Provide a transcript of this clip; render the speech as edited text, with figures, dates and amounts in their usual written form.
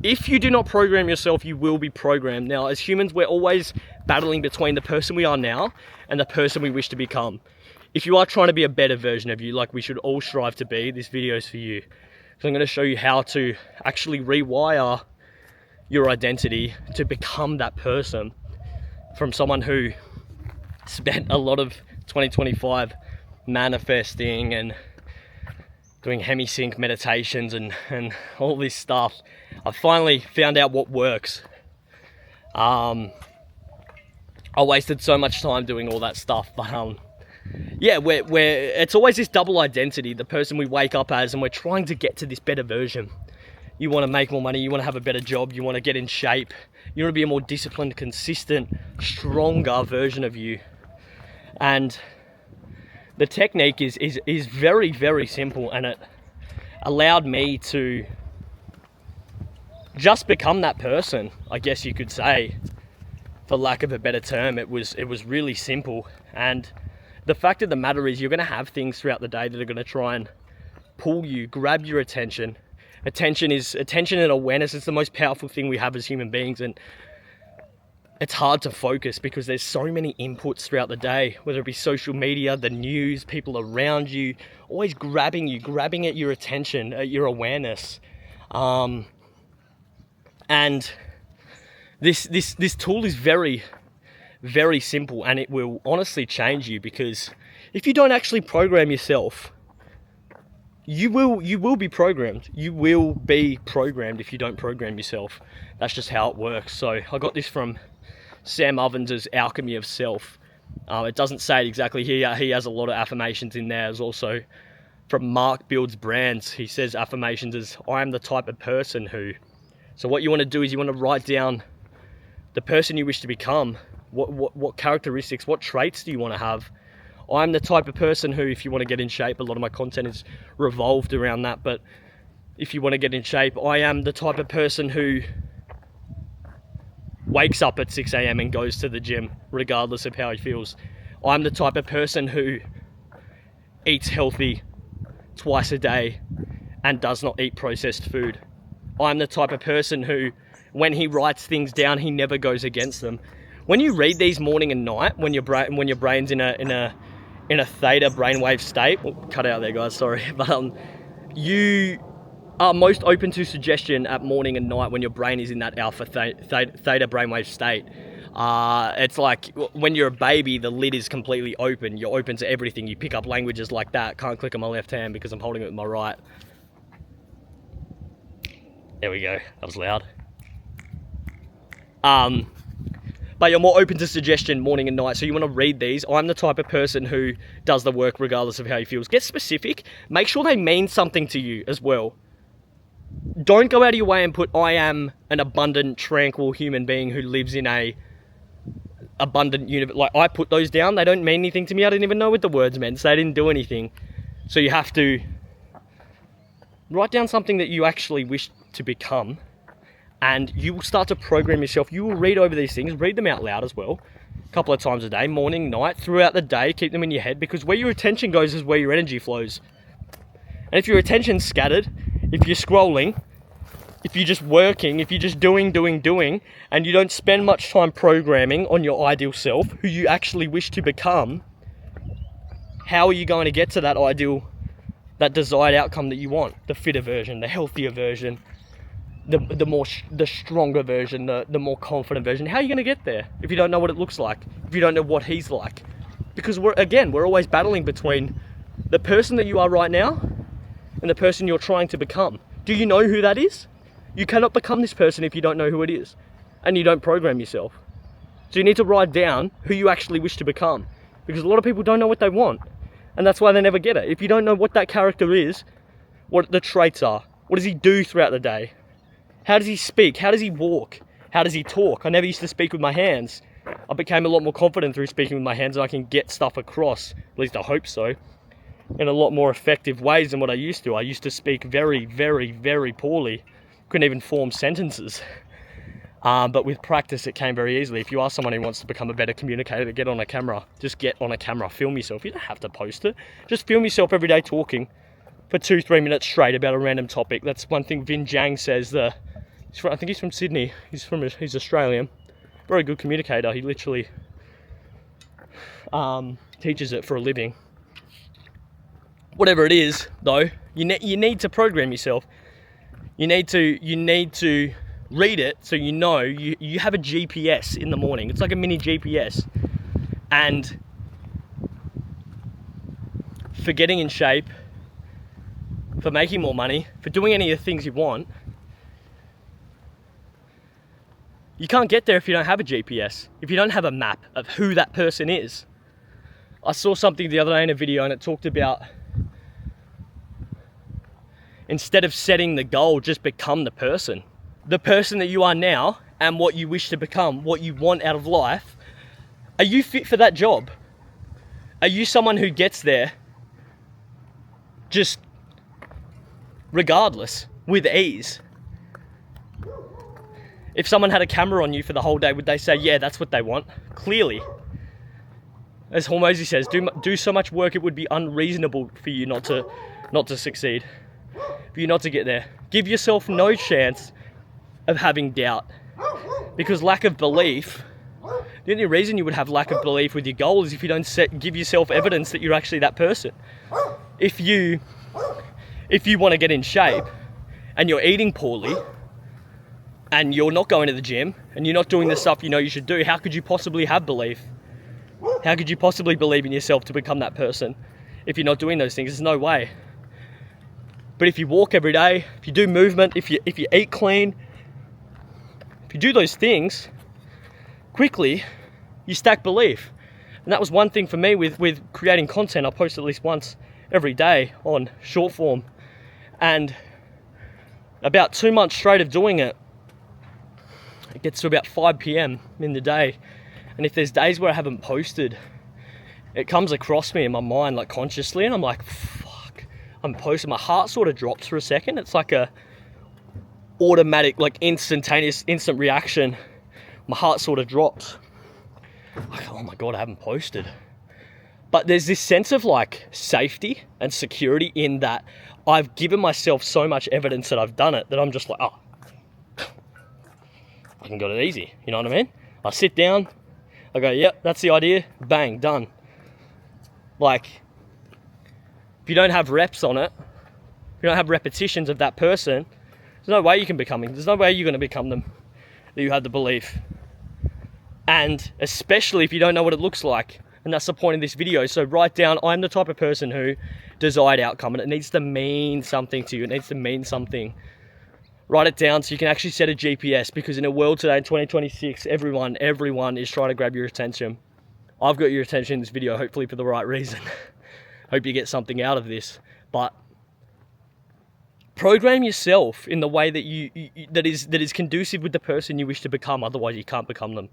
if you do not program yourself, you will be programmed. Now, as humans, we're always battling between the person we are now and the person we wish to become. If you are trying to be a better version of you, like we should all strive to be, this video is for you. So I'm going to show you how to actually rewire your identity to become that person, from someone who spent a lot of 2025 manifesting and doing hemisync meditations and all this stuff. I finally found out what works. I wasted so much time doing all that stuff, but yeah, it's always this double identity, the person we wake up as, and we're trying to get to this better version. You want to make more money, you want to have a better job, you want to get in shape, you want to be a more disciplined, consistent, stronger version of you. And the technique is very, very simple, and it allowed me to just become that person, I guess you could say, for lack of a better term. It was really simple. And the fact of the matter is, you're going to have things throughout the day that are going to try and pull you, grab your attention. Attention and awareness is the most powerful thing we have as human beings, and it's hard to focus because there's so many inputs throughout the day, whether it be social media, the news, people around you, always grabbing at your attention, at your awareness. And this tool is very, very simple, and it will honestly change you, because if you don't actually program yourself, you will be programmed. You will be programmed if you don't program yourself. That's just how it works. So I got this from Sam Ovens' Alchemy of Self. It doesn't say it exactly here. He has a lot of affirmations in there. There's also from Mark Builds Brands. He says affirmations is, I am the type of person who. So what you want to do is you want to write down the person you wish to become. What characteristics, what traits do you want to have? I'm the type of person who, if you want to get in shape, a lot of my content is revolved around that, but if you want to get in shape, I am the type of person who wakes up at 6 a.m. and goes to the gym, regardless of how he feels. I'm the type of person who eats healthy twice a day and does not eat processed food. I'm the type of person who, when he writes things down, he never goes against them. When you read these morning and night, when your brain's in a theta brainwave state, cut out there guys, sorry, but you are most open to suggestion at morning and night when your brain is in that alpha theta brainwave state. It's like when you're a baby, the lid is completely open. You're open to everything. You pick up languages like that. Can't click on my left hand because I'm holding it with my right. There we go. That was loud. But you're more open to suggestion morning and night. So you want to read these. I'm the type of person who does the work regardless of how he feels. Get specific. Make sure they mean something to you as well. Don't go out of your way and put, I am an abundant, tranquil human being who lives in a abundant universe. Like, I put those down. They don't mean anything to me. I didn't even know what the words meant. So they didn't do anything. So you have to write down something that you actually wish to become, and you will start to program yourself. You will read over these things, read them out loud as well, a couple of times a day, morning, night, throughout the day. Keep them in your head, because where your attention goes is where your energy flows. And if your attention's scattered, if you're scrolling, if you're just working, if you're just doing, and you don't spend much time programming on your ideal self, who you actually wish to become, how are you going to get to that ideal, that desired outcome that you want? The fitter version, the healthier version, the stronger version, the more confident version. How are you going to get there if you don't know what it looks like, if you don't know what he's like? Because we're always battling between the person that you are right now and the person you're trying to become. Do you know who that is? You cannot become this person if you don't know who it is, and you don't program yourself. So you need to write down who you actually wish to become, because a lot of people don't know what they want, and that's why they never get it. If you don't know what that character is, what the traits are, what does he do throughout the day? How does he speak? How does he walk? How does he talk? I never used to speak with my hands. I became a lot more confident through speaking with my hands, and I can get stuff across, at least I hope so, in a lot more effective ways than what I used to. I used to speak very, very, very poorly. Couldn't even form sentences. But with practice, it came very easily. If you are someone who wants to become a better communicator, get on a camera. Just get on a camera, film yourself. You don't have to post it. Just film yourself every day talking for 2-3 minutes straight about a random topic. That's one thing Vin Jang says, the I think he's from Sydney. He's Australian. Very good communicator. He literally teaches it for a living. Whatever it is, though, you need to program yourself. You need to read it so you know you have a GPS in the morning. It's like a mini GPS. And for getting in shape, for making more money, for doing any of the things you want, you can't get there if you don't have a GPS, if you don't have a map of who that person is. I saw something the other day in a video and it talked about, instead of setting the goal, just become the person. The person that you are now and what you wish to become, what you want out of life. Are you fit for that job? Are you someone who gets there just regardless, with ease? If someone had a camera on you for the whole day, would they say, yeah, that's what they want? Clearly. As Hormozy says, do so much work it would be unreasonable for you not to succeed, for you not to get there. Give yourself no chance of having doubt, because lack of belief, the only reason you would have lack of belief with your goal is if you don't give yourself evidence that you're actually that person. If you want to get in shape and you're eating poorly and you're not going to the gym and you're not doing the stuff you know you should do, how could you possibly have belief? How could you possibly believe in yourself to become that person if you're not doing those things? There's no way. But if you walk every day, if you do movement, if you eat clean, if you do those things quickly, you stack belief. And that was one thing for me with creating content. I post at least once every day on short form. And about 2 months straight of doing it, it gets to about 5 p.m. in the day. And if there's days where I haven't posted, it comes across me in my mind like consciously, and I'm like, fuck, I'm posting. My heart sort of drops for a second. It's like a automatic, like instant reaction. My heart sort of drops. Like, oh my God, I haven't posted. But there's this sense of like safety and security in that I've given myself so much evidence that I've done it that I'm just like, oh, I can got it easy. You know what I mean? I sit down, I go, yep, that's the idea, bang, done. Like, if you don't have reps on it, if you don't have repetitions of that person, there's no way you can become them. There's no way you're going to become them, that you have the belief. And especially if you don't know what it looks like. And that's the point of this video. So write down, I'm the type of person who desired outcome, and it needs to mean something to you. It needs to mean something. Write it down so you can actually set a GPS, because in a world today in 2026, everyone is trying to grab your attention. I've got your attention in this video, hopefully for the right reason. Hope you get something out of this. But program yourself in the way that that is conducive with the person you wish to become. Otherwise, you can't become them.